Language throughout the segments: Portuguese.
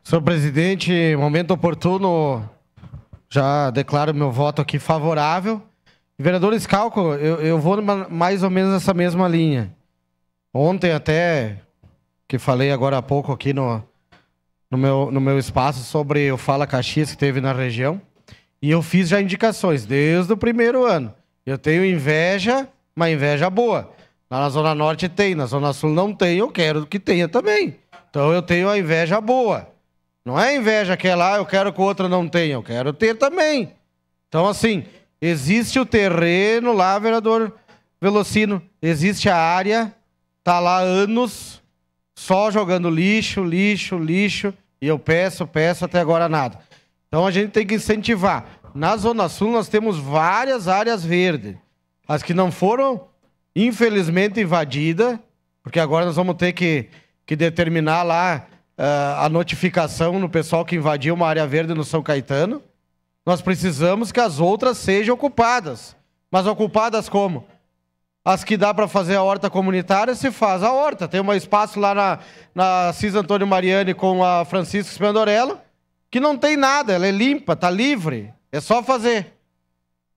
Senhor presidente, momento oportuno, já declaro meu voto aqui favorável. Vereador Schalco, eu vou mais ou menos nessa mesma linha. Ontem até, que falei agora há pouco aqui no meu espaço sobre o Fala Caxias que teve na região, e eu fiz já indicações desde o primeiro ano. Eu tenho inveja, uma inveja boa. Lá na Zona Norte tem, na Zona Sul não tem, eu quero que tenha também. Então eu tenho a inveja boa. Não é inveja que é lá, eu quero que o outro não tenha, eu quero ter também. Então, assim, existe o terreno lá, vereador Velocino, existe a área, tá lá anos, só jogando lixo, lixo, lixo, e eu peço, até agora nada. Então a gente tem que incentivar. Na Zona Sul nós temos várias áreas verdes, as que não foram, infelizmente, invadidas, porque agora nós vamos ter que determinar lá a notificação no pessoal que invadiu uma área verde no São Caetano. Nós precisamos que as outras sejam ocupadas. Mas ocupadas como? As que dá para fazer a horta comunitária, se faz a horta. Tem um espaço lá na Cis Antônio Mariani com a Francisco Spendorello, que não tem nada, ela é limpa, está livre, é só fazer.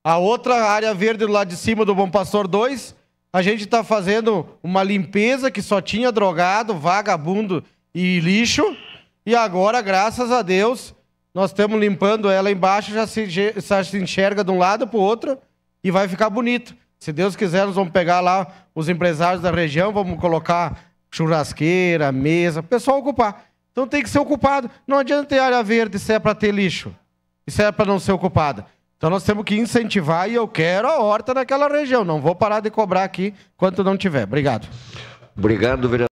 A outra área verde lá de cima do Bom Pastor 2, a gente está fazendo uma limpeza que só tinha drogado, vagabundo e lixo, e agora, graças a Deus, nós estamos limpando ela embaixo, já se enxerga de um lado para o outro e vai ficar bonito. Se Deus quiser, nós vamos pegar lá os empresários da região, vamos colocar churrasqueira, mesa, o pessoal ocupar. Então tem que ser ocupado. Não adianta ter área verde se é para ter lixo, se é para não ser ocupada. Então nós temos que incentivar, e eu quero a horta naquela região. Não vou parar de cobrar aqui enquanto não tiver. Obrigado. Obrigado, vereador.